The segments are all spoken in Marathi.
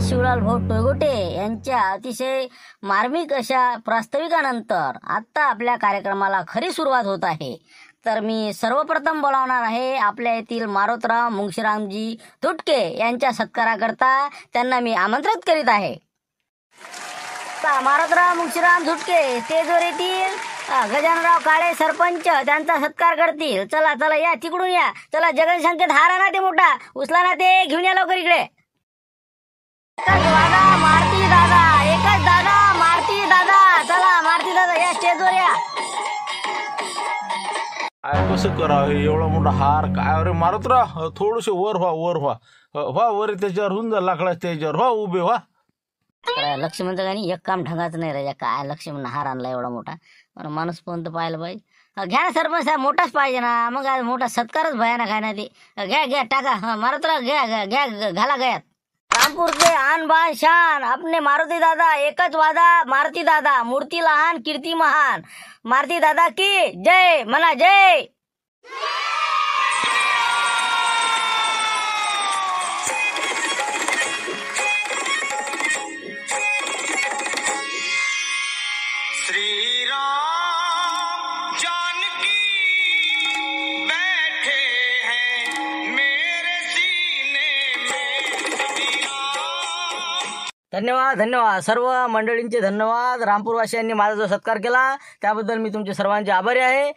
शिवलाल भाऊ टोयगोटे यांच्या अतिशय मार्मिक अशा प्रास्ताविकानंतर आता आपल्या कार्यक्रमाला खरी सुरुवात होत आहे। तर मी सर्वप्रथम बोलावणार आहे आपल्या येथील मारोतराव मुंशीरामजी धुटके यांच्या सत्काराकरता त्यांना मी आमंत्रित करीत आहे। मारोतराव मुंशीराम धुटके स्टेजवर येतील। गजाननराव काळे सरपंच त्यांचा सत्कार करतील। चला चला या, तिकडून या। चला जगन संकेत हार आणा ते मोठा, उचला ना ते, घेऊन या लवकर इकडे। दादा मारती दादा, एकच दादा मारती दादा, चला मारती दादा या स्टेजवर या। काय कसं करावं एवढा मोठा हार? काय अरे मारुतराव थोडंसं वर व्हा वर त्याच्यावर होऊन जा, लाकडाच्या त्याच्यावर व्हा, उभे व्हा। लक्ष्मण गाणी एक काम ढंगाचं नाही राजा, काय लक्ष्मण हार आणला एवढा मोठा, माणूस पण तर पाहिलं पाहिजे। घ्या ना सरपंच साहेब, मोठाच पाहिजे ना, मग आज मोठा सत्कारच भयानक आहे ना ते। घ्या टाका, मारुतराव घ्या घाला गयात। रामपूरचे आन बान शान अपने मारुती दादा, एकच वादा मारुती दादा, मूर्ती लहान कीर्ती महान, मारुती दादा की जय, म्हणा जय। धन्यवाद सर्व मंडळींचे धन्यवाद। रामपूरवासियांनी माझा जो सत्कार केला त्याबद्दल मी तुमचे सर्वांचे आभारी आहे।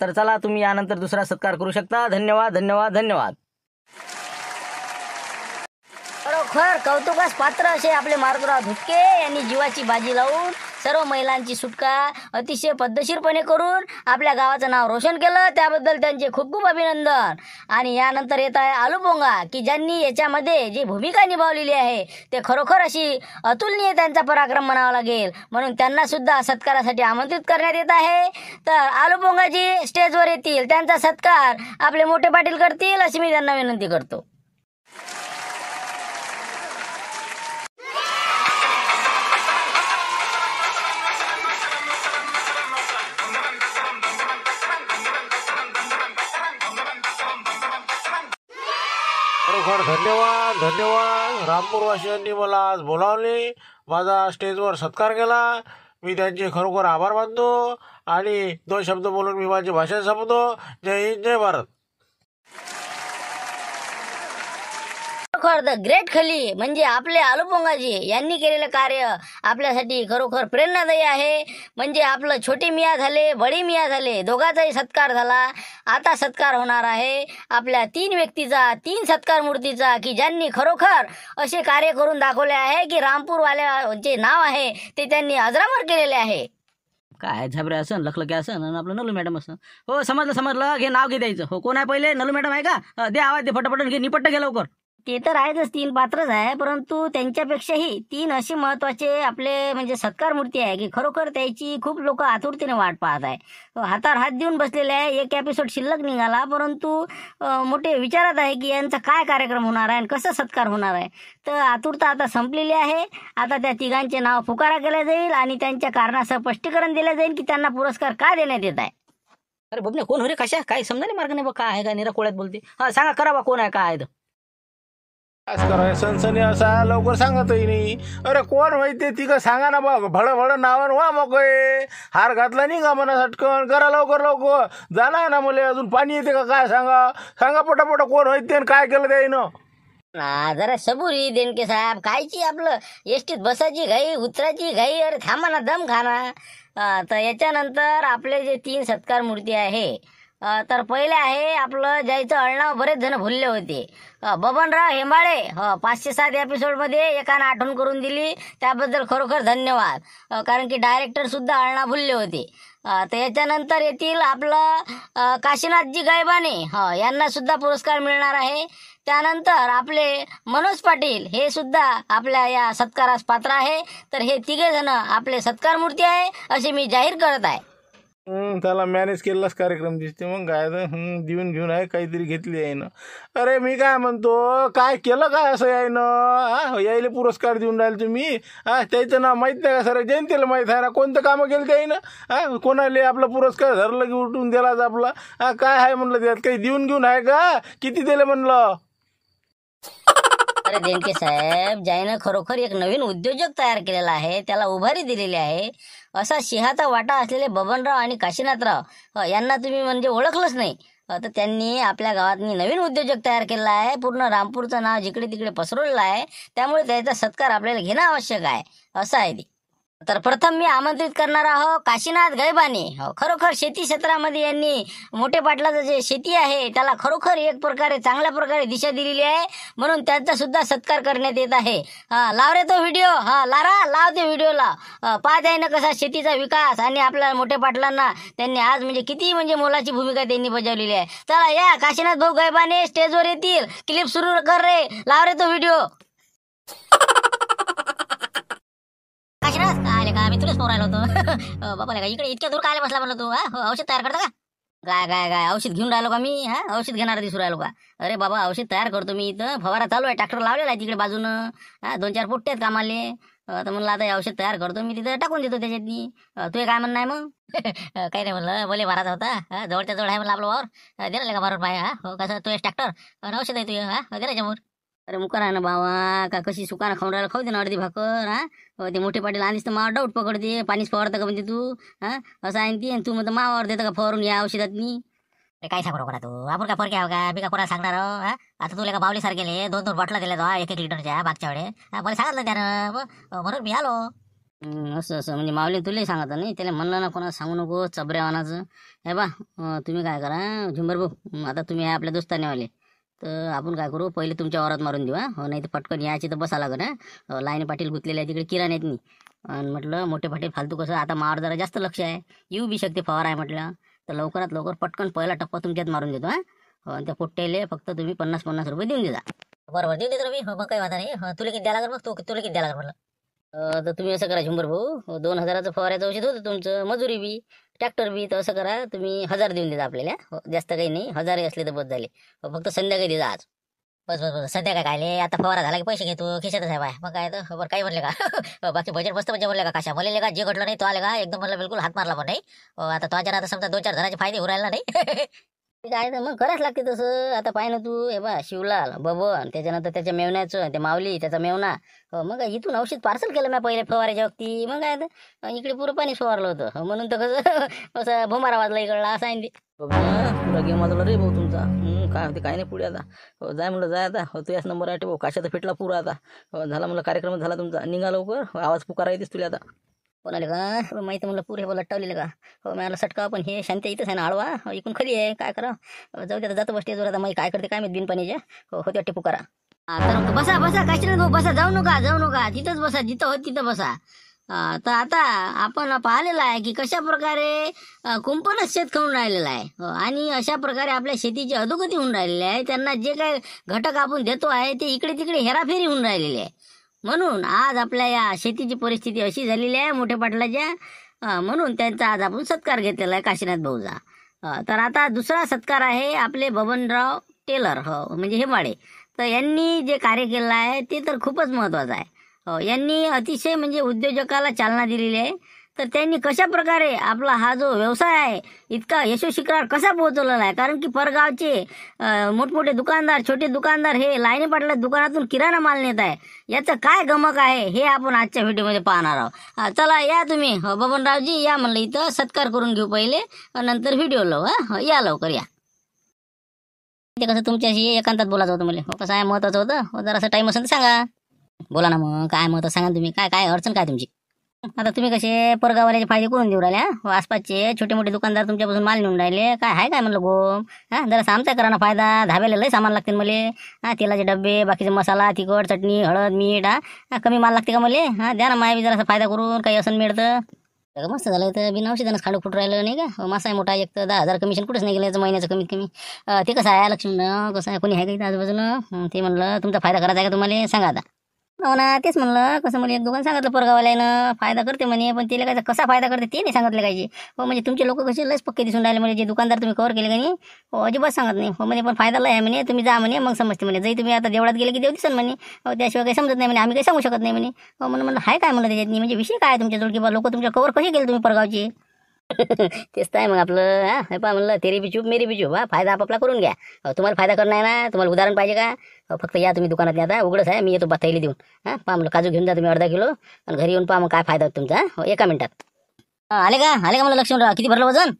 तर चला तुम्ही यानंतर दुसरा सत्कार करू शकता। धन्यवाद। खरोखर कौतुकास पात्र असे आपले मारुतराव धुटके यांनी जीवाची बाजी लावून सर्व महिलांची सुटका अतिशय पद्धतशीरपणे करून आपल्या गावाचं नाव रोशन केलं, त्याबद्दल त्यांचे खूप खूप अभिनंदन। आणि यानंतर येत आहे आलूपोंगा, की ज्यांनी याच्यामध्ये जी भूमिका निभावलेली आहे ते खरोखर अशी अतुलनीय त्यांचा पराक्रम म्हणावा लागेल, म्हणून त्यांना सुद्धा सत्कारासाठी आमंत्रित करण्यात येत आहे। तर आलूपोंगाजी स्टेजवर येतील, त्यांचा सत्कार आपले मोठे पाटील करतील अशी मी त्यांना विनंती करतो। खरोखर धन्यवाद। रामपूरवासियांनी मला आज बोलावले, माझा स्टेजवर सत्कार केला, मी त्यांचे खरोखर आभार मानतो आणि 2 शब्द बोलून मी माझे भाषण संपवतो। जय हिंद, जय भारत। खरोखर द ग्रेट खली म्हणजे आपले आलूपोंगाजी यांनी केलेलं कार्य आपल्यासाठी खरोखर प्रेरणादायी आहे। म्हणजे आपलं छोटे मिया झाले, बडी मिया झाले, दोघांचाही सत्कार झाला। आता सत्कार होणार आहे आपल्या 3 व्यक्तीचा, 3 सत्कार मूर्तीचा, की ज्यांनी खरोखर असे कार्य करून दाखवले आहे की रामपूरवाल्या जे नाव आहे ते त्यांनी अजरामर केलेले आहे। काय झाबरे असन, लखलके असन आणि आपलं नलू मॅडम असन। हो समजलं, घे नाव घे द्यायचं। हो कोण आहे पहिले? नलू मॅडम आहे का? दे आवाज, दे फटाफट, घे निपट्ट घे लवकर। ते तर आहेच, 3 पात्रच आहे, परंतु त्यांच्यापेक्षाही 3 असे महत्वाचे आपले म्हणजे सत्कार मूर्ती आहे की खरोखर त्याची खूप लोक आतुरतेने वाट पाहत आहे। हातावर हात देऊन बसलेले आहे। एक एपिसोड शिल्लक निघाला, परंतु मोठे विचारात आहे की यांचा काय कार्यक्रम होणार आहे आणि कसा सत्कार होणार आहे। तर आतुरता आता संपलेली आहे। आता त्या 3घांचे नाव पुकारा केला जाईल आणि त्यांच्या कारणासह स्पष्टीकरण दिले जाईल की त्यांना पुरस्कार का देण्यात येत आहे। अरे बबने कोण हो रे? कशा काय समजा नाही, मार्ग नाही बा, काय आहे का निरा कोळ्यात बोलते। हा सांगा, करा बा, कोण आहे काय आहे? आज कराय सनसनी असा लवकर सांगतही नाही। अरे कोण माहिती ती का सांगा ना बा, भड नावान व्हा मोकळे। हार घातला नाही का मना सटकन, करा लवकर जाणार ना मुले, अजून पाणी येते का काय? सांगा पटापट कोण माहिती आणि काय केलं त्याईनं। जरा सबुरी देणके साहेब, कायची आपलं एसटीत बसायची घाई, उतरायची घाई, अरे थांबा ना, दम खाना। तर याच्यानंतर आपले जे 3 सत्कार मूर्ती आहे, तर पहिले आहे आपलं ज्याचं अळनाव बरेच जण भुलले होते, बबनराव हेंबाळे। 507 एपिसोडमध्ये एकानं आठवण करून दिली, त्याबद्दल खरोखर धन्यवाद। कारण की डायरेक्टर सुद्धा अळना भुलले होते। तर याच्यानंतर येथील आपलं काशीनाथजी गायबाने, यांना सुद्धा पुरस्कार मिळणार आहे। त्यानंतर आपले मनोज पाटील हे सुद्धा आपल्या या सत्कारास पात्र आहे। तर हे 3घे जण आपले सत्कार मूर्ती आहे असे मी जाहीर करत आहे। त्याला मॅनेज केलेलाच कार्यक्रम दिसते, मग काय देऊन घेऊन आहे, काहीतरी घेतली आहे ना। अरे मी काय म्हणतो, काय केलं काय असं आहे ना? यायला पुरस्कार देऊन राहिले तुम्ही? त्याचं नाव माहीत नाही का सर? जयंतीला माहीत आहे ना कोणतं कामं केलं ते ना? कोणाला आपला पुरस्कार धरलं की उठून दिलाच आपला? काय आहे म्हणलं त्यात? काही देऊन घेऊन आहे का? किती दिले म्हणलं? अरे देणके साहेब, ज्यानं खरोखर एक नवीन उद्योजक तयार केलेला आहे, त्याला उभारी दिलेली आहे, असा सिंहाचा वाटा असलेले बबनराव आणि काशीनाथराव यांना तुम्ही म्हणजे ओळखलंच नाही. तर त्यांनी आपल्या गावात नवीन उद्योजक तयार केलेला आहे, पूर्ण रामपूरचं नाव जिकडे तिकडे पसरवलेलं आहे. त्यामुळे त्याचा सत्कार आपल्याला घेणं आवश्यक आहे, असं आहे ते. तर प्रथम मी आमंत्रित करणार आहो काशीनाथ गैबाने. खरोखर शेती क्षेत्रामध्ये यांनी मोठे पाटलाचं जे शेती आहे त्याला खरोखर एक प्रकारे चांगल्या प्रकारे दिशा दिलेली आहे, म्हणून त्यांचा सुद्धा सत्कार करण्यात येत आहे. लाव रे तो व्हिडिओ, लारा लाव ते व्हिडिओला. पाहत आहे ना कसा शेतीचा विकास आणि आपल्या मोठ्या पाटलांना त्यांनी आज म्हणजे किती म्हणजे मोलाची भूमिका त्यांनी बजावलेली आहे. चला या काशीनाथ भाऊ गैबाने स्टेजवर येतील. क्लिप सुरू कर रे, लाव रे तो व्हिडिओ. काशीनाथ काय का मी तुलाच राहिलो होतो. बाबा का इकडे इतक्या दूर काय बसला म्हणलं तू? औषध तयार करतो का? काय काय काय औषध घेऊन राहिलो का मी? औषध घेणार दिसू राहिलो का? अरे बाबा औषध तयार करतो मी इथं. फवारा चालू आहे, ट्रॅक्टर लावलेला आहे तिकडे बाजूनं. 2-4 पोट्टे आहेत कामाले. तर म्हणलं आता हे औषध तयार करतो मी, तिथं टाकून देतो त्याच्यातनी. तू काय म्हणणं आहे मग? काही नाही म्हणलं, बोले मारायचा होता. जवळच्या जवळ आहे म्हणलं आपलं वावर. दे का मारून पाय? कसं तू ट्रॅक्टर औषध आहे तू? दे त्याच्यावर. अरे मुका ना बाबा, का कशी सुकानं खाऊन राहिला, खाऊ दे ना अर्धी भाकर. ते मोठे पाटील आणलीस तर मावर डाऊट पकडते. पाणीच फवारतं का म्हणजे तू? असं आहे ती, तू म्हणतो मावर देतं का फवारून या औषधातनी? काय सांगू का तू? आपण काय फरक आहे का? मी का कोणाला सांगणार? आता तुला का बावली सारखे 2-2 बाटला दिल्या तो 1-1 लिटरच्या मागच्या वेळे. मला सांगितलं त्यानं, म्हणून मी आलो. असं असं म्हणजे माऊली तुलाही सांगत नाही, त्याला म्हणलं ना कोणाला सांगू नको चबऱ्यावानाचं. हे बा तुम्ही काय करा झुंबर भाऊ, आता तुम्ही आहे आपल्या दोस्तानेवाले, तर आपण काय करू, पहिले तुमच्या वावरात मारून देऊ. नाही तर पटकन यायची तर बसा लागत. लाईन पाटील गुतलेले आहे तिकडे किराण्यात नाही. आणि म्हटलं मोठे पाटील फालतू कसं, आता मावर जरा जास्त लक्ष आहे, येऊ बी शकते फवार आहे म्हटलं, तर लवकरात लवकर पटकन पहिला टप्पा तुमच्यात मारून देतो. आणि त्या पोट्ट्याले फक्त तुम्ही 50-50 रुपये देऊन देता. बरोबर देऊन देतो मी, मग काही वादा नाही. तुला किती द्यायला लागेल मग? तुला किती द्यायला लागेल म्हटलं? तर तुम्ही असं करा झुंबर भाऊ, 2,000चं फवारायचं औषध होतं तुमचं, मजुरी बी ट्रॅक्टर बी, तर असं करा तुम्ही 1,000 देऊन देता आपल्याला. जास्त काही नाही, 1,000 असले तर बस झाले. फक्त संध्याकाळी देता आज. बस बस बस संध्याकाळी कायले, आता फवारा झाला की पैसे घेतो खिशातच आहे बाय. मग काय तर बरं काही म्हणले का? बाकी बजेट मस्त म्हणजे म्हणले का? कशा म्हणले का? जे घडलं नाही तो आले का एकदम म्हणलं, बिलकुल हात मारला पण नाही. आता तो आता समजा 2-4 जणांचे फायदे होऊ राहिला नाही. काय तर मग करायच लागते तसं. आता पाय ना तू, हे बा शिवलाल बबन, त्याच्यानंतर त्याच्या मेवण्याचं ते माऊली त्याचा मेवना. मग इथून औषध पार्सल केलं मी पहिले फवाराच्या वक्ती. मग काय तर इकडे पुरं पाणी फवारलं होतं, म्हणून तर कसं असं भुमारा वाजला इकडला, असं आहे ते. पुरा गेम वाजवला रे भाऊ तुमचा. काय होते काय नाही पुढे आता. जाय म्हणलं जाय आता. तू याच नंबर आहे भाऊ, काशाचा फिटला पुरा आता. झाला म्हणलं कार्यक्रम झाला तुमचा, निघा लवकर. आवाज पुकारा येतेस तुला आता. कोणाले का माहिती म्हणलं पुरे बोला लटवलेलं का? मला सटका, पण हे शांती इथंच आहे ना आळवा, इकून खाली आहे. काय करा, जाऊ दे जातो बसतेजवर. आता माहिती काय करते काय माहिती बिन पाणीच्या. होते वाटते पुकारा. तर बसा बसा काशीनाथ भाऊ, बसा, जाऊ नका तिथंच बसा, जिथं होत तिथं बसा. तर आता आपण पाहिलेलं आहे की कशा प्रकारे कुंपणच शेत खाऊन राहिलेलं आहे, आणि अशा प्रकारे आपल्या शेतीची अधोगती होऊन राहिलेली आहे. त्यांना जे काही घटक आपण देतो आहे ते इकडे तिकडे हेराफेरी होऊन राहिलेली आहे. म्हणून आज आपल्या या शेतीची परिस्थिती अशी झालेली आहे मोठ्या पाटलाच्या, म्हणून त्यांचा आज आपण सत्कार घेतलेला आहे काशीनाथ भाऊचा. तर आता दुसरा सत्कार आहे आपले बबनराव टेलर, म्हणजे हेमाडे. तर यांनी जे कार्य केलं आहे ते तर खूपच महत्त्वाचं आहे. यांनी अतिशय म्हणजे उद्योजकाला चालना दिलेली आहे. तर त्यांनी कशा प्रकारे आपला हा जो व्यवसाय आहे इतका यशस्वी शिखरावर कसा पोहोचवलेला आहे. कारण की परगावचे मोठमोठे दुकानदार, छोटे दुकानदार हे लाईनी पाटला दुकानातून किराणा माल नेत आहे. याचं काय गमक आहे हे आपण आजच्या व्हिडिओमध्ये पाहणार आहोत. चला या तुम्ही बबनरावजी, या म्हणलं इथं सत्कार करून घेऊ पहिले, नंतर व्हिडिओ लावू. या लवकर या. ते कसं तुमच्याशी एकांतात बोलायचं होतं मला. कसं आहे महत्वाचं होतं, जरासं टाईम असेल तर सांगा. बोला ना मग, काय महत्व सांगा तुम्ही. काय काय अडचण काय तुमची? आता तुम्ही कसे परगावाल्याचे फायदे करून देऊ राहिले, आसपासचे छोटे मोठे दुकानदार तुमच्यापासून माल नेऊन राहिले. काय आहे काय म्हणलं गोम? जरा आमचा करा ना फायदा. धाब्याला लय सामान लागते मला. तेलाचे डब्बे, बाकीचे मसाला, तिखट, चटणी, हळद, मीठ. कमी माल लागते का मला? द्या ना माय बी जरासा फायदा करून, काही असं मिळतं. मस्त झालं. तर बिना औषधानंच खांडू फुट राहिलं नाही का? मासा आहे मोठा, एक तर 10,000 कमिशन कुठंच नाही गेलं महिन्याचं कमीत कमी. ते कसं आहे लक्ष्मण, कसं आहे, कोणी आहे का इथं आजूबाजूनं? ते म्हणलं तुमचा फायदा करायचा आहे का तुम्हाला, सांगा आता. हो ना, तेच म्हणलं. कसं मला एक दुकान सांगितलं परगावाल्यानं फायदा करते म्हणे, पण तिला काय कसा फायदा करते ते नाही सांगितलं कायचे. म्हणजे तुमचे लोक कसे लस पक्के दिसून राहिले. म्हणजे जे दुकानदार तुम्ही कव्हर केले का नाही, अजिबात सांगत नाही. म्हणजे पण फायदा लय आहे म्हणे, तुम्ही जा म्हणे, मग समजते म्हणे. जरी तुम्ही आता देवळात गेले की देव दिसन म्हणे, त्याशिवाय काही समजत नाही म्हणे, आम्ही काही सांगू शकत नाही म्हणे. म्हणून म्हणलं हाय काय म्हणलं त्याच्यात, म्हणजे विषय काय तुमच्याजवळ, की बा लोक तुमच्या कव्हर कसे केले तुम्ही परगावचे? तेच तर आहे मग आपलं. हा हे पहा म्हणलं, तेरी बी चूप मेरी बी चूप. हा फायदा आपापला करून घ्या. तुम्हाला फायदा करणं आहे ना, तुम्हाला उदाहरण पाहिजे का? फक्त या तुम्ही दुकानात आता उघडच आहे, मी येतो थैली देऊन. हा पहा म्हणलं, काजू घेऊन जा तुम्ही अर्धा किलो, आणि घरी येऊन पहा मग काय फायदा होतो तुमचा. एका मिनिटात आले का म्हणलं लक्ष्मणराव? किती भरलं वजन?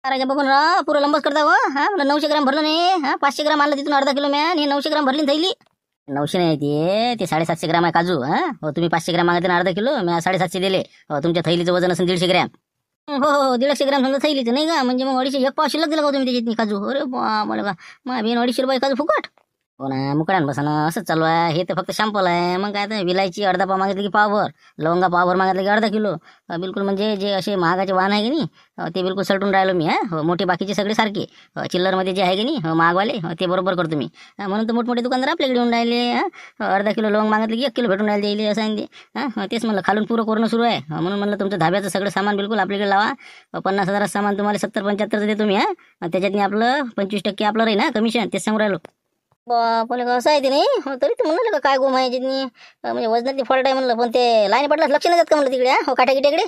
राजा बघून राव पुरं लंबच करता हो. हा म्हणलं 900 ग्राम भरलं नाही. हा 500 ग्राम आणलं तिथून अर्धा किलो मॅन, हे 900 ग्राम भरली ना थैली. 900 नाही, ते 750 ग्राम आहे काजू. हा हो, तुम्ही 500 ग्राम मागते ना अर्धा किलो, मी 750 दिले. हो, तुमच्या थैलीचं वजन असेल 150 ग्रॅम. हो हो 150 ग्राम समजा थैलीचं नाही का, म्हणजे मग 250 एक पाव शिल्लक दिला का तुम्ही त्याच्यात काजू? अरे मला का मग 250 रुपये काजू फुकट. हो ना, मुकड्यान बसा ना, असंच चालू आहे. हे तर फक्त शॅम्पल आहे. मग काय तर विलायची अर्धा पाव मागितली की पावभर, लवंगा पावभर मागितलं की अर्धा किलो. बिलकुल म्हणजे जे असे महागाचे वाहन आहे की नाही, ते बिलकुल सलटून राहिलो मी. हा मोठे बाकीचे सगळे सारखे. चिल्लरमध्ये जे आहे की नाही महागवाले, ते बरोबर करतो मी. म्हणून तर मोठमोठे दुकानदार आपल्याकडे येऊन राहिले. अर्धा किलो लवंग मागितलं की 1 किलो भेटून राहिले असं आहे ते. तेच म्हणलं, खालून पुरं करणं सुरू आहे. म्हणून म्हणलं तुमचं धाब्याचं सगळं सामान बिलकुल आपल्याकडे लावा. 50,000 सामान तुम्हाला 70-75 देतो मी. त्याच्यातनी आपलं 25% आपलं राहील ना कमिशन, तेच सांगू राहिलो. पण असं आहे ते नाही. तरी ते म्हणलं का काय गोम आहे जितनी, म्हणजे वजनातली फॉल्ट आहे म्हणलं. पण ते लाईन पडला लक्ष नाही जात का म्हणलं तिकडे? हो काट्या गिट्याकडे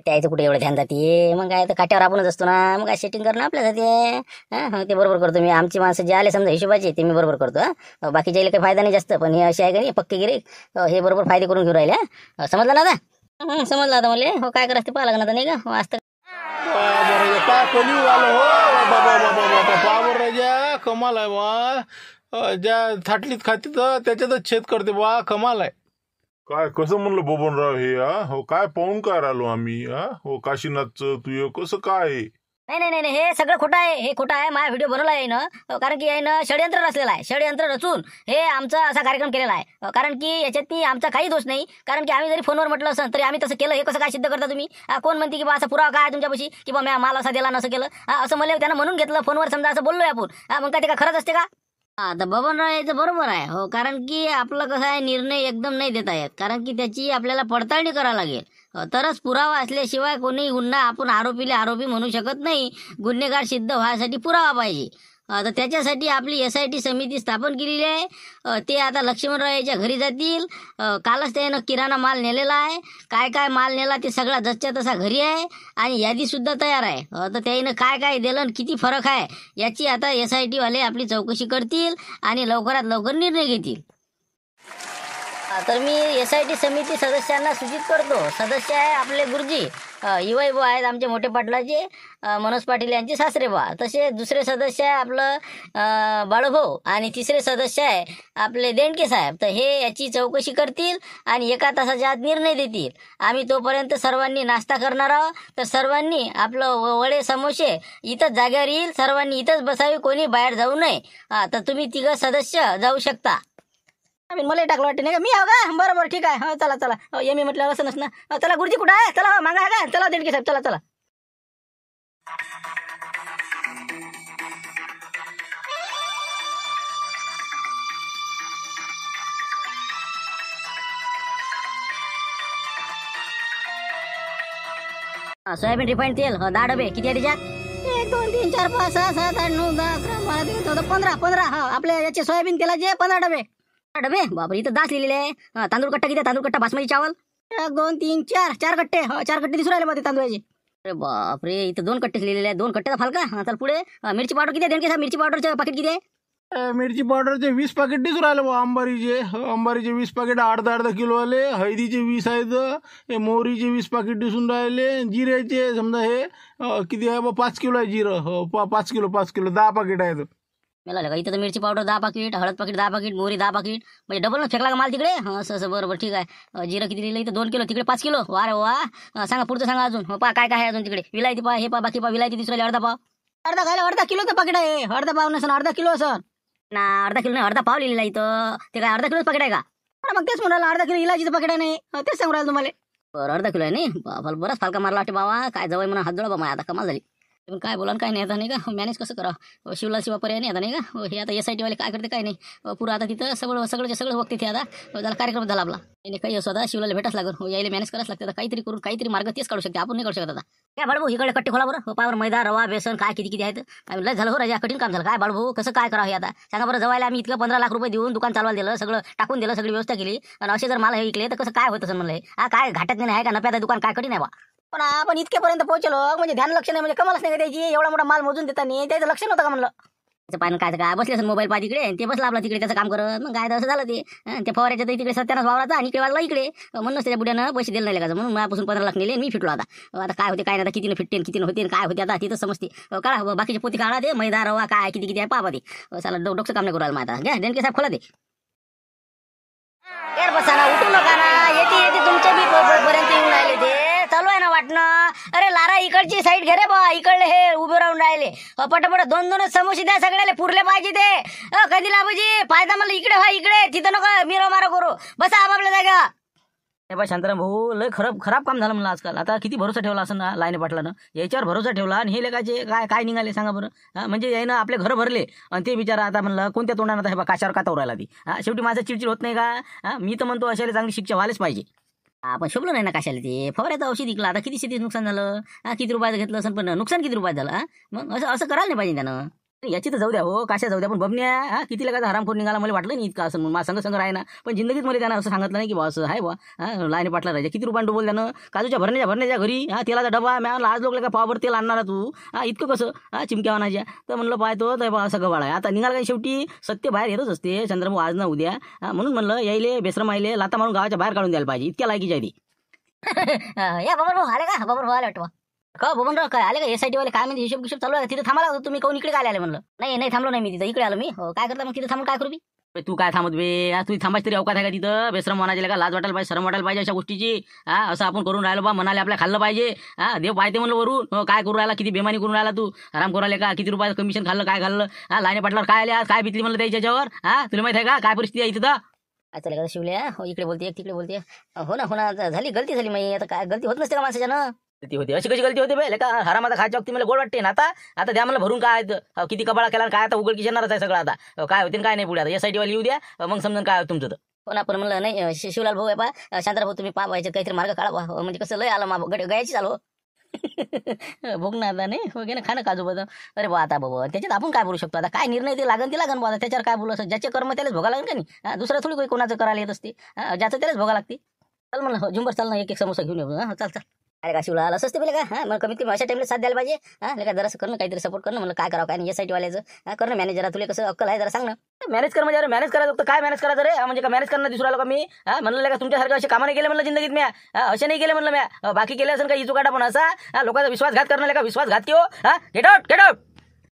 त्याचं कुठे एवढं ध्यान जाते. मग काय तर काट्यावर आपणच असतो ना, मग काय सेटिंग करणं आपल्या जाते. ते बरोबर करतो मी. आमची माणसं जे आले समजा हिशोबाचे ते मी बरोबर करतो. बाकीच्या काही फायदा नाही जास्त, पण हे असे आहे का नाही पक्के गिरे, हे बरोबर फायदे करून घेऊ राहिले. समजलं ना आता? समजलं आता मला. हो काय करायचं ते पाहा लागणार नाही का? हो आज तर काय कलियुग आलं हो बाबा बाबा बाबा. पावर राजा कमाल आहे बा. ज्या थाटलीत खाती तर त्याच्यातच छेद करते बा. कमाल आहे. काय कसं म्हणलं बबनराव हे? हो काय पाहून काय राहिलो आम्ही? हो काशीनाथचं तुझं कसं काय? नाही नाही नाही, हे सगळं खोटं आहे. हे खोटं आहे. माझा व्हिडिओ बनवला आहे ना, कारण की यानं षडयंत्र रचलेलं आहे. षडयंत्र रचून हे आमचा असा कार्यक्रम केलेला आहे. कारण की याच्यात आमचा काही दोष नाही. कारण की आम्ही जरी फोनवर म्हटलं असं तरी आम्ही तसं केलं. हे कसं काय सिद्ध करता तुम्ही? कोण म्हणते की बा असा पुरावा काय तुमच्यापाशी की बा मी माल असा दिला नसं केलं? असं मला त्यानं म्हणून घेतलं फोनवर, समजा असं बोललोय आपण. मग काय ते का खरंच असते का? आता बबनराव याचं बरोबर आहे. हो कारण की आपलं कसं आहे, निर्णय एकदम नाही देता येत. कारण की त्याची आपल्याला पडताळणी करावी लागेल. तरच पुरावा असल्याशिवाय कोणी गुन्हा आपण आरोपीला आरोपी म्हणू शकत नाही. गुन्हेगार सिद्ध व्हायसाठी पुरावा पाहिजे. तर त्याच्यासाठी आपली SIT समिती स्थापन केलेली आहे. ते आता लक्ष्मणराव याच्या घरी जातील. कालच त्यानं किराणा माल नेलेला आहे. काय काय माल नेला ते सगळा जसच्या तसा घरी आहे, आणि यादीसुद्धा तयार आहे. तर त्यानं काय काय दिलं आणि किती फरक आहे याची आता SIT वाले आपली चौकशी करतील आणि लवकरात लवकर निर्णय घेतील. तर मी SIT समिती सदस्यांना सूचित करतो. सदस्य आहे आपले गुरुजी युवाई बुवा आहेत आमचे मोठे पाटलाचे, मनोज पाटील यांचे सासरे बुवा. तसे दुसरे सदस्य आहे आपलं बाळूभाऊ, आणि तिसरे सदस्य आहे आपले देणके साहेब. तर हे याची चौकशी करतील आणि 1 तासाच्या आत निर्णय देतील. आम्ही तोपर्यंत सर्वांनी नाश्ता करणार आहोत. तर सर्वांनी आपलं वडे समोसे इथंच जागेवर येईल. सर्वांनी इथंच बसावी, कोणी बाहेर जाऊ नये. तर तुम्ही 3 सदस्य जाऊ शकता. मला टाकलं वाटतं नाही का? मी का बरोबर ठीक आहे. हो चला चला. हो मी म्हटलं असं नसणं. चला गुरुजी कुठं आहे? चला मागा आहे का? चला देणके साहेब चला चला. सोयाबीन रिफाईंड तेल 10 डबे. किती आहे त्याच्यात? 1 2 3 4 5 6 7 8 9 10 11 12 13 14 15 हो आपल्या याचे सोयाबीन तेलाचे 15 डबे. डबे बापरे, इथं 10 लिहिलेले आहे. तांदूळ कट्टा किती? तांदूळ कट्टा बासमती चावल 1 2 3 4 4 कट्टे. हो 4 कट्टे दिसून राहिले मध्ये तांदूळाचे. अरे बापरे, इथं 2 कट्टे लिहिलेले आहे. 2 कट्ट्याचा फालका. चल पुढे. मिरची पावडर किती आहे देणके साहेब? मिरची पावडरचं पाकिट किती आहे? मिरची पावडरचे 20 पाकिट दिसून राहिले बा. अंबारीचे 20 पाकिट अर्धा किलो आले. हळदीचे 20 आहेत. हे मोहरीचे 20 पाकिट दिसून राहिले. जिऱ्याचे समजा हे किती आहे बा? 5 किलो आहे जिरं. हो 5 किलो 10 पाकिट आहेत. मला का इथं तर मिरची पावडर 10 पाकिट, हळद पाकिट 10 पाकिट, मोहरी 10 पाकिट, म्हणजे डबल फेकला का माल तिकडे? असं बरोबर ठीक आहे. जिरं किती लिहिलं इथं? 2 किलो, तिकडे 5 किलो. वा रे वा. सांगा पुढचं सांगा अजून. हो पा काय काय आहे अजून तिकडे? विलायती पा हे पा बाकी पा विलायती दिसून राहिले. अर्धा पाव. अर्धा खायला अर्धा किलोचं पाकिट आहे. अर्धा पाव नसेल अर्धा किलो असं ना. अर्धा किलो नाही अर्धा पाव लिहिलेला इथं. ते काय अर्धा किलोच पाकिट आहे का? मग तेच म्हणाला अर्धा किलो इलायचीचं पाकिट आहे. नाही तेच सांगू राहिलं तुम्हाला. बरं अर्धा किलो आहे नाही. बरंच फालका मारला वाटते बाबा. काय जवळ म्हणून हात जोडा बाबा. आता कमाल झाली. पण काय बोला काय नाही आता नाही का? मॅनेज कसं करा? शिवला शिवा पर्याय नाही आता नाही का? हे आता SIT वाले काय करते काय नाही. पुरं आता तिथं सगळं वक्त तिथे आता झाला कार्यक्रम झाला आपला. नाही काही असं आता शिवला भेटाच लागेल. यायला मॅनेज करायच लागते. आता काहीतरी करून काहीतरी मार्ग तेच काढू शकते. आपण नाही काढू शकत आता. काय बाळभाऊ इकडे कट्टे खोला बरं. पावर मैदा रवा बेसन काय किती आहेत? लय झालं हो राजा, कठीण काम झालं. काय बाळभाऊ कसं काय करावं हे आता सांगा बरं. जवायला आम्ही इतकं 15 लाख रुपये देऊन दुकान चालवायला दिलं, सगळं टाकून दिलं, सगळी व्यवस्था केली, आणि असे जर मला हे विकले तर कसं काय होतं म्हणलं? काय घाटात नाही आहे का? नफ्यात दुकान काय कठीण आहे बा. पण आपण इतकेपर्यंत पोहोचलो म्हणजे ध्यान लक्ष नाही म्हणजे कमालच नाही का त्याची, एवढा मोठा माल मोजून देता नाही त्याचं लक्ष नव्हतं का म्हणलं. त्याचं पाणी काय बसले असेल मोबाईल पाहिजे तिकडे, ते बसला आपला तिकडे त्याचं काम करत. मग काय असं झालं ते त्या फवाऱ्याच्या तिकडे सत्यानाच वावराचा आणि इकडे वाजला इकडे. म्हणूनच त्याच्या बुड्यानं पैसे दिले नाही लागायचं, म्हणून माझ्यापासून 15 लाख नेले मी फिटलो. आता काय होते काय नाही, किती फिटते किती होते काय होते आता तिथं समजते. काढा बाकीचे पोती काढा, ते मैदा रवा काय किती आहे पाहा ते. चला डोकं काम नाही करू राहिलं आता. घ्या डेनके साहेब खोला ते. यार बसा ना, उठू नका ना, येते तुमच्या बी पर्यंत येऊन राहिले ते. चालू आहे ना वाटणं. अरे लारा इकडची साईड घे रे बा, इकडले हे उभे राहून राहिले. पटापट 2-2 समोसे द्या सगळ्याला, पुरले पाहिजे ते. कधी लाभूजी फायदा मला इकडे व्हा, इकडे तिथं नको मिरो मारो करू, बसा आपापल्या जागा. हे बा शांताराम भाऊ, लय खराब काम झालं म्हणलं आजकाल. आता किती भरोसा ठेवला असं ना लाईने पाटलानं, याच्यावर भरोसा ठेवला आणि हे लेखाचे काय निघाले सांगा बरं. म्हणजे यानं आपले घरं भरले आणि ते बिचारा आता म्हणलं कोणत्या तोंडानं आता हे बा काशावर का तोरायला ती. शेवटी माझं चिडचिड होत नाही का. मी तर म्हणतो अशाला चांगली शिक्षा व्हायलाच पाहिजे. आपण शोभलो नाही ना कशाला ते. फवाऱ्याचं औषध विकलं, आता किती शेतीत नुकसान झालं. किती रुपयाचं घेतलं असं, पण नुकसान किती रुपयात झालं. मग असं करायला नाही पाहिजे त्यानं. याची तर जाऊ द्या हो, काशा जाऊ द्या, पण बबन्या किती लगाचा हरामखोर निघाला मला वाटलं नाही इतका असं. माझा संघ आहे ना, पण जिंदगीत मला त्यानं असं सांगितलं नाही की बा असं आहे बा. लाईने पाटला राहायचे किती रुपयानं डुबल त्यानं. काजूच्या भरण्याच्या घरी तेलाचा डबा मला आज लोक का पावर तेल आणणारा तू इतकं कसं चिमक्या आणायच्या. तर म्हणलं पाहतो तर बा असं गबाळ आहे. आता निघाला काही शेवटी सत्य बाहेर येतच असते चंद्रभाऊ, आज ना उद्या. म्हणून म्हणलं यायले बेसरम आयले लाता मारून गावाच्या बाहेर काढून द्यायला पाहिजे, इतक्या लायकीच्या ती. या बाबर भाऊ आले का, बाबर भाऊ आले वाटतं. का बबनराव काय आले का, SIT वाले काय म्हणजे हिशोब चालू आहे तिथे थांबला होता तुम्ही, कोण इकडे काय आले म्हणलं. नाही थांबलो नाही मी तिथं, इकडे आलो मी. काय करता मग तिथे थांबून काय करू मी. तू काय थांबत बे, तू थांबायची तरी अवकाश आहे का तिथं. बेसरम म्हणायला का, लाज वाटायला पाहिजे, शरम वाटायला पाहिजे अशा गोष्टीची. असं आपण करून राहिलो बा, म्हणाले आपल्या खाल्लं पाहिजे. देव पाहते म्हणलं वरून. काय करून राहिला, किती बेमानी करून राहिला तू. आराम करू राहिले का, किती रुपयाचं कमिशन खाल्लं काय खाल्लं. लाईने पाटलावर काय आल्या, काय बितली म्हणलं त्याच्यावर. तुला माहिती आहे का काय परिस्थिती आहे इथं. चला का शिवल्या, हो इकडे बोलते तिकडे बोलते. हो ना झाली गलती झाली मी. आता काय गलती होत नसते का माणसाच्यानं. गलती होते, अशी कशी गलती होते बे का. हराम आता खायच्या वक्ती मला गोड वाटते ना. आता द्या मला भरून काय किती कबाळा केला काय, आता उघडकीच येणारच आहे सगळं. आता काय होते काय नाही पुढे. आता SIT वाली येऊ द्या, मग समजून काय तुमचं तर. हो ना, पण म्हणलं नाही शिवलाल भाऊ आहे पा, शांताराम भाऊ तुम्ही पाहायचे काहीतरी मार्ग काढा, म्हणजे कसं लय आलं गायची चालू. भोग ना आता नाही हो गे ना, खाणं काजू बदाम. अरे बा आता बाबा त्याच्यात आपण काय बोलू शकतो. आता काय निर्णय ते लागन बा, त्याच्यावर काय बोलू असं. ज्याचे कर्म त्यालाच भोगा लागेल का नाही. दुसरं थोडी काही कोणाचं करायला येत असते. ज्याचं त्यालाच भोगा लागते. चल म्हणलं झुंबर चाल ना, एक समोसा घेऊन येऊ. चल. अरे का शिवला असं असते बघा का. मग कमीत कमी अशा टाइमला साथ द्यायला पाहिजे. का जरा करणं काहीतरी सपोर्ट करणं. म्हणलं काय करावं काय नाही. SIT वाल्याचं करणं मॅनेजर, तुला कसं अक्कल आहे जरा सांग ना. मॅनेज कर म्हणजे मॅनेज करायचं काय मॅनेज करायचं रे. म्हणजे का मॅनेज करणं दिसू राहिलं का मी. म्हणलं का तुमच्यासारखं असे कामं नाही केले म्हणलं जिंदगीत म्या. असे नाही केले म्हणलं म्या. बाकी केले असेल का इचुकाटा, पण असा लोकांचा विश्वासघात करणं का विश्वासघात की हो. Get out.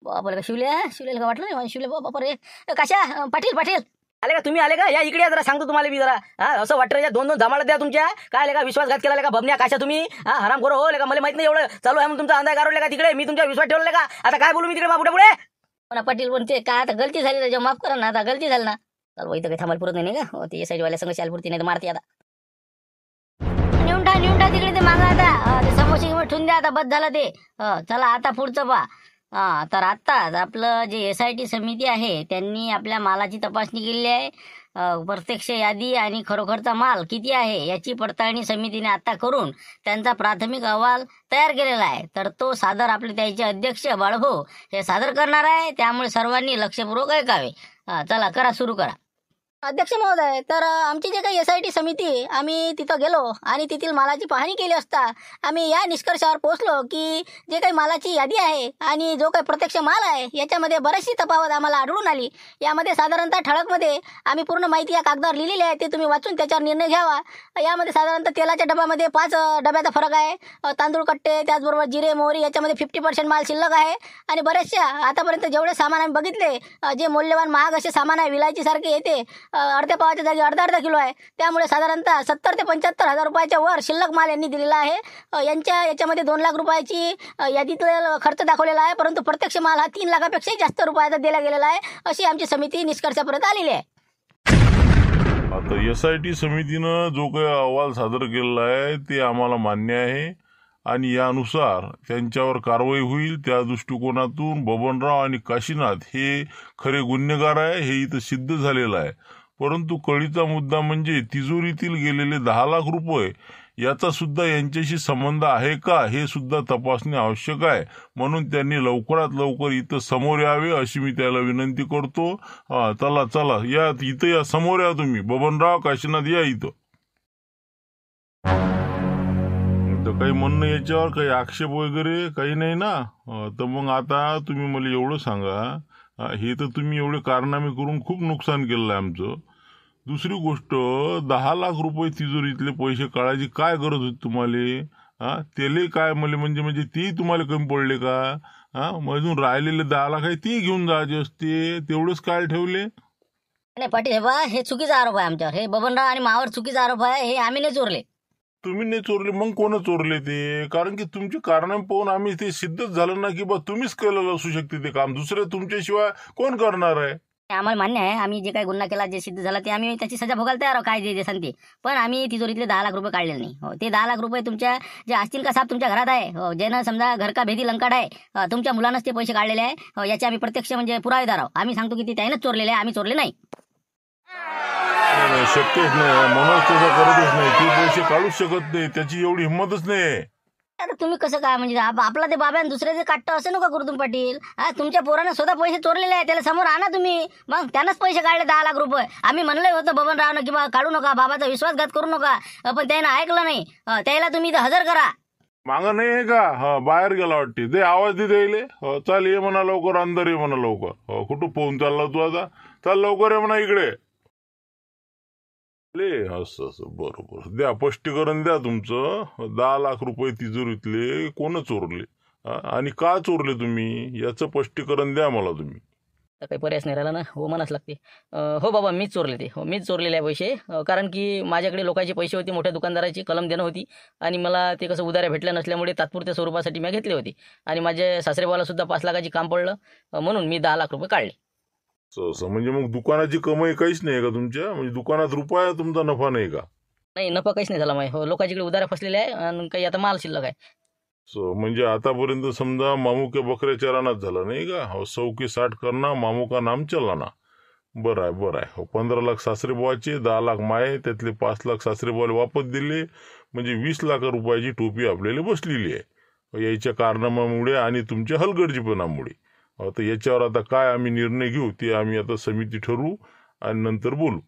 बाबा का शिवलेला का वाटलं नाही शिवले बाबा रे. कशा पाटील आले का तुम्ही, आले का या इकडे जरा सांगतो तुम्हाला मी जरा. असं वाटतं 2-2 जमाला द्या तुमच्या. काय आले का विश्वासघात केला का बबन्या काशा तुम्ही. हराम करो हो का, मला माहित नाही एवढं चालू आहे म्हणून तुमचा अंदाज काढवला का तिकडे. मी तुमच्या विश्वास ठेवला का. आता काय बोलू मी तिकडे पुढे. पाटील पण ते काय आता गलती झाली त्याच्या माफ करा ना. आता गलती झाली ना. चालू इथं काही थांबायला पुरत नाही का. ते SIT वाल्या संघ शालपुरती नाही तर मारते. आता नेऊन टाक तिकडे ते मागा. आता ते समोसे ठेवून द्या आता, बस झालं ते. चला आता पुढचं पा. तर आत्ताच आपलं जे SIT समिती आहे त्यांनी आपल्या मालाची तपासणी केलेली आहे. प्रत्यक्ष यादी आणि खरोखरचा माल किती आहे याची पडताळणी समितीने आता करून त्यांचा प्राथमिक अहवाल तयार केलेला आहे. तर तो सादर आपले त्याचे अध्यक्ष बाळभाऊ हे सादर करणार आहे. त्यामुळे सर्वांनी लक्षपूर्वक ऐकावे. चला करा, सुरू करा. अध्यक्ष महोदय, तर आमची जे काही SIT समिती आम्ही तिथं गेलो आणि तेथील मालाची पाहणी केली असता आम्ही या निष्कर्षावर पोहोचलो की जे काही मालाची यादी आहे आणि जो काही प्रत्यक्ष माल आहे याच्यामध्ये बरीचशी तफावत आम्हाला आढळून आली. यामध्ये साधारणतः ठळकमध्ये आम्ही पूर्ण माहिती या कागदावर लिहिलेली आहे, ते तुम्ही वाचून त्याच्यावर निर्णय घ्यावा. यामध्ये साधारणतः तेलाच्या डब्यामध्ये 5 डब्याचा फरक आहे. तांदूळ कट्टे त्याचबरोबर जिरे मोहरी याच्यामध्ये 50% माल शिल्लक आहे. आणि बरेचशा आतापर्यंत जेवढे सामान आम्ही बघितले जे मौल्यवान महाग असे सामान आहे विलायची सारखे येते अर्ध्या पावाच्या जागी अर्धा किलो आहे. त्यामुळे साधारणतः 70 ते 75 हजार रुपयाच्या वर शिल्लक माल यांनी दिलेला आहे. याच्यामध्ये 2 लाख रुपयाची यादीतला खर्च दाखवलेला आहे, परंतु प्रत्यक्ष माल हा 3 लाखापेक्षाही जास्त रुपयाचा दिला गेलेला आहे, अशी आमची समिती निष्कर्षापर्यंत आलेली आहे. आता SIT समितीनं जो काही अहवाल सादर केलेला आहे ते आम्हाला मान्य आहे आणि यानुसार त्यांच्यावर कारवाई होईल. त्या दृष्टिकोनातून बबनराव आणि काशीनाथ हे खरे गुन्हेगार आहे हे इथं सिद्ध झालेलं आहे. परंतु कळीचा मुद्दा म्हणजे तिजोरीतील गेलेले 10 लाख रुपये याचा सुद्धा यांच्याशी संबंध आहे का हे सुद्धा तपासणे आवश्यक आहे. म्हणून त्यांनी लवकरात लवकर इथं समोर यावे अशी मी त्याला विनंती करतो. चला या इथं या, समोर या तुम्ही. बबनराव, काशीनाथ या इथं. काही म्हणणं याच्यावर, काही आक्षेप वगैरे काही नाही ना? तर मग आता तुम्ही मला एवढं सांगा, हे तर तुम्ही एवढे कारनामे करून खूप नुकसान केलं आहे आमचं. दुसरी गोष्ट, 10 लाख रुपये तिजोरीतले पैसे काढायची काय गरज होती तुम्हाला? त्याले काय म्हणजे तेही तुम्हाला कमी पडले का? मग अजून राहिलेले 10 लाख आहे ते घेऊन जायचे असते, तेवढेच काय ठेवले? नाही पाटील, हे बा, हे चुकीचा आरोप आहे आमच्यावर. हे बबनराव आणि मावर चुकीचा आरोप आहे. हे आम्ही नाही चोरले. तुम्ही नाही चोरले, मग कोण चोरले ते? कारण की तुमची कारणे पाहून आम्ही ते सिद्धच झालं ना की बा तुम्हीच केलेलं असू शकते ते काम, दुसरे तुमच्याशिवाय कोण करणार आहे? आम्हाला मान्य आहे, आम्ही जे काही गुन्हा केला, जे सिद्ध झाला, ते आम्ही त्याची सजा भोगायला तयार आहोत, काय जे सांगते. पण आम्ही तिजोरीतले 10 लाख रुपये काढलेले नाही. हो, ते 10 लाख रुपये तुमच्या जे असतील का साहेब तुमच्या घरात आहे, हो, ज्यानं समजा घर का भेदी लंकाट आहे, तुमच्या मुलानंच ते पैसे काढलेले आहे. हो, याचे आम्ही प्रत्यक्ष म्हणजे पुरावेदार आहोत. आम्ही सांगतो की ते त्यानेच चोरलेले आहे, आम्ही चोरले नाही. नाही, शक्यच नाही, म्हणूनच तसं करतच नाही. ते पैसे काढूच शकत नाही, त्याची एवढी हिंमतच नाही. आता तुम्ही कसं काय म्हणजे आपला ते बाबा आणि दुसरे जे काटतं असं नका करू तुम्ही पाटील. तुमच्या पोरानं स्वतः पैसे चोरलेले आहे, त्याला समोर आणा तुम्ही. मग त्यानंच पैसे काढले 10 लाख रुपये. आम्ही म्हणलंय होतं बबनरावनं की बा काढू नका, बाबाचा विश्वासघात करू नका, पण त्यानं ऐकलं नाही. त्याला तुम्ही इथं हजर करा. मागं नाही आहे का? बाहेर गेला वाटते, ते आवाज दे द्यायले. चाल ये म्हणा लवकर, अंदर ये म्हणा लवकर. कुठं पोहून चालला तू आता? चाल लवकर ये म्हणा इकडे. असं बरोबर द्या, स्पष्टीकरण द्या तुमचं. 10 लाख रुपये तिजोरीतले कोण चोरले आणि का चोरले तुम्ही, याचं स्पष्टीकरण द्या मला तुम्ही. काही पर्यायच नाही राहिला ना, हो म्हणाच लागते. हो बाबा, मीच चोरले ते. हो, मीच चोरलेले आहे पैसे. कारण की माझ्याकडे लोकांचे पैसे होते, मोठ्या दुकानदाराची कलम देणं होती, आणि मला ते कसं उधाऱ्या भेटल्या नसल्यामुळे तात्पुरत्या स्वरूपासाठी मी घेतले होते. आणि माझ्या सासरेबाला सुद्धा 5 लाखाची काम पडलं, म्हणून मी 10 लाख रुपये काढले. असं म्हणजे मग दुकानाची कमाई काहीच नाही का तुमच्या? म्हणजे दुकानात रुपया तुमचा नफा नाही का? नाही, नफा काहीच नाही झाला माही. हो, लोकांच्याकडे उधाऱ्या फसलेल्या आहे आणि काही आता माल शिल्लक आहे. म्हणजे आतापर्यंत समजा मामुक्या बकऱ्याच्या रानात झाला नाही का? हो, 100 करना मामू का नाम चलाना. बरं आहे. हो, 15 लाख सासरे बुवाचे, 10 लाख माये, त्यातले 5 लाख सासरे बुवाला वापस दिले, म्हणजे 20 लाख रुपयाची टोपी आपल्याला बसलेली आहे याच्या कारणामुळे आणि तुमच्या हलगर्जीपणामुळे. तर याच्यावर आता काय आम्ही निर्णय घेऊ ते आम्ही आता समिती ठरवू आणि नंतर बोलू.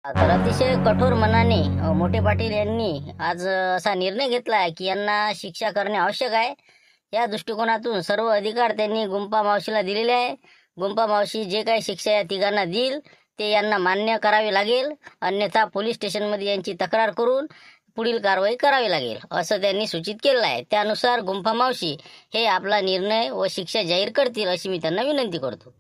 तर अतिशय कठोर मनाने मोठे पाटील यांनी आज असा निर्णय घेतला आहे की यांना शिक्षा करणे आवश्यक आहे. या दृष्टिकोनातून सर्व अधिकार त्यांनी गुंपा मावशीला दिलेले आहे. गुंपा मावशी जे काही शिक्षा या तिघांना देईल ते यांना मान्य करावे लागेल, अन्यथा पोलीस स्टेशनमध्ये यांची तक्रार करून पुढील कारवाई करावी लागेल असं त्यांनी सूचित केलं आहे. त्यानुसार गुंपा मावशी हे आपला निर्णय व शिक्षा जाहीर करतील अशी मी त्यांना विनंती करतो.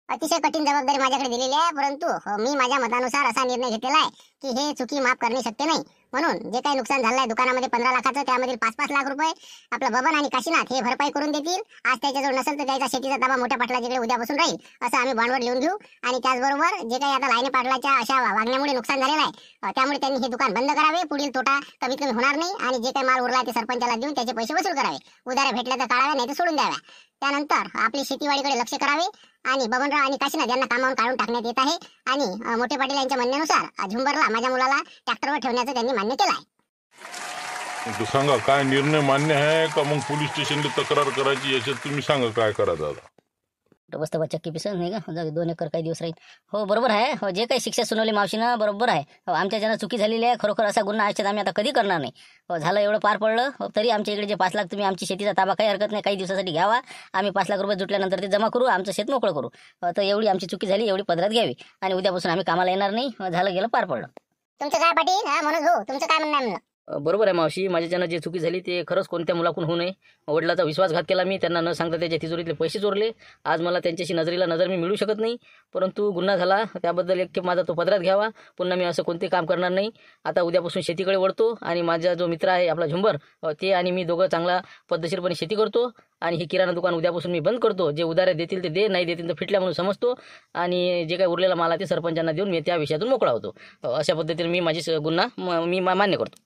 अतिशय कठीण जबाबदारी माझ्याकडे दिलेली आहे, परंतु मी माझ्या मतानुसार असा निर्णय घेतलेला आहे की हे चुकी माफ करणे शक्य नाही. म्हणून जे काही नुकसान झालं आहे दुकानामध्ये 15 लाखाचं, त्यामधील 5-5 लाख रुपये आपलं बबन आणि काशीनाथ हे भरपाई करून देतील. आज त्याच्याजवळ नसेल तर त्याचा शेतीचा ताबा मोठ्या पाटलाकडे उद्यापासून राहील असं आम्ही बॉन्डवर लिहून घेऊ. आणि त्याचबरोबर जे काही आता लायने पाटलाच्या अशा वागण्यामुळे नुकसान झालेलं आहे, त्यामुळे त्यांनी हे दुकान बंद करावे. पुढील तोटा कमीत कमी होणार नाही आणि जे काही माल उरला ते सरपंचाला देऊन त्याचे पैसे वसूल करावे. उधाऱ्या भेटल्या तर काढाव्या, नाही तर सोडून द्याव्या. त्यानंतर आपली शेतीवाडीकडे लक्ष करावे. आणि बबनराव आणि काशीनाथ यांना कामावून काढून टाकण्यात येत आहे. आणि मोठे पाटील यांच्या म्हणण्यानुसार झुंबरला माझ्या मुलाला ट्रॅक्टरवर ठेवण्याचं त्यांनी मान्य केलं आहे. सांगा काय निर्णय मान्य आहे का मग पोलीस स्टेशनला तक्रार करायची, याच्यात तुम्ही सांगा काय करायचं आता. बसतं बा चक्की पिसं नाही का, 2 एकर काही दिवस राहील. हो बरोबर आहे. हो, जे काही शिक्षा सुनावली मावशीनं बरोबर आहे. हो, आमच्या ज्यांना चुकी झालेली आहे, खरोखर असा गुन्हा आजच्यात आम्ही आता कधी करणार नाही. हो, झालं एवढं पार पडलं. हो, तरी आमच्या इकडे जे 5 लाख तुम्ही आमची शेतीचा ताबा काही हरकत नाही, काही दिवसासाठी घ्यावा. आम्ही 5 लाख रुपये जुटल्यानंतर ते जमा करू, आमचं शेत मोकळं करू. तर एवढी आमची चुकी झाली, एवढी पदरात घ्यावी आणि उद्यापासून आम्ही कामाला येणार नाही. झालं गेलं, पार पडलं. तुमचं काय पाटील? म्हणून हो, तुमचं काय म्हणणं आहे म्हणलं? बरोबर आहे मावशी, माझ्याच्यानं जे चुकी झाली ते खरंच कोणत्या मुलाकडून होऊ नये. वडिलाचा विश्वासघात केला मी, त्यांना न सांगता त्याच्या तिजोरीतले पैसे चोरले. आज मला त्यांच्याशी नजरेला नजर मी मिळू शकत नाही, परंतु गुन्हा झाला त्याबद्दल एक माझा तो पदरात घ्यावा. पुन्हा मी असं कोणते काम करणार नाही. आता उद्यापासून शेतीकडे वळतो आणि माझा जो मित्र आहे आपला झुंबर, ते आणि मी दोघं चांगला पद्धतशीरपणे शेती करतो. आणि हे किराणा दुकान उद्यापासून मी बंद करतो. जे उधारे देतील ते दे, नाही देतील तर फिटल्या म्हणून समजतो. आणि जे काही उरलेला माल आहे ते सरपंचांना देऊन मी त्या विषयातून मोकळा होतो. अशा पद्धतीने मी माझी गुन्हा मी मान्य करतो.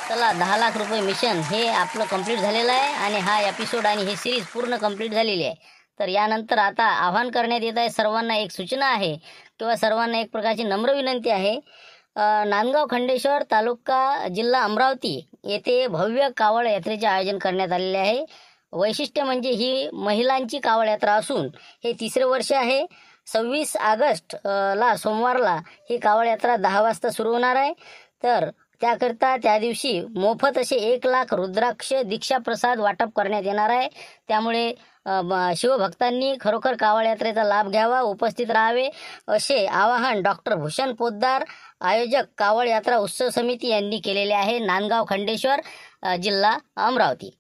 चला, 10 लाख रुपये मिशन हे आपलं कंप्लीट झालेलं आहे आणि हा एपिसोड आणि ही सिरीज पूर्ण कंप्लीट झालेली आहे. तर यानंतर आता आवाहन करण्यात येत आहे सर्वांना, एक सूचना आहे किंवा सर्वांना एक प्रकारची नम्र विनंती आहे. नांदगाव खंडेश्वर तालुका जिल्हा अमरावती येथे भव्य कावड यात्रेचे आयोजन करण्यात आलेले आहे. वैशिष्ट्य म्हणजे ही महिलांची कावड यात्रा असून हे 3रे वर्ष आहे. 26 ऑगस्ट ला सोमवारला ही कावड यात्रा 10 वाजता सुरू होणार आहे. तर त्याकरता त्या दिवशी मोफत असे 1,00,000 रुद्राक्ष दीक्षा प्रसाद वाटप करण्यात येणार आहे. त्यामुळे शिवभक्तांनी खरोखर कावड यात्रेचा लाभ घ्यावा, उपस्थित राहावे असे आवाहन डॉक्टर भूषण पोद्दार, आयोजक कावड यात्रा उत्सव समिती यांनी केलेले आहे. नांदगाव खंडेश्वर, जिल्हा अमरावती.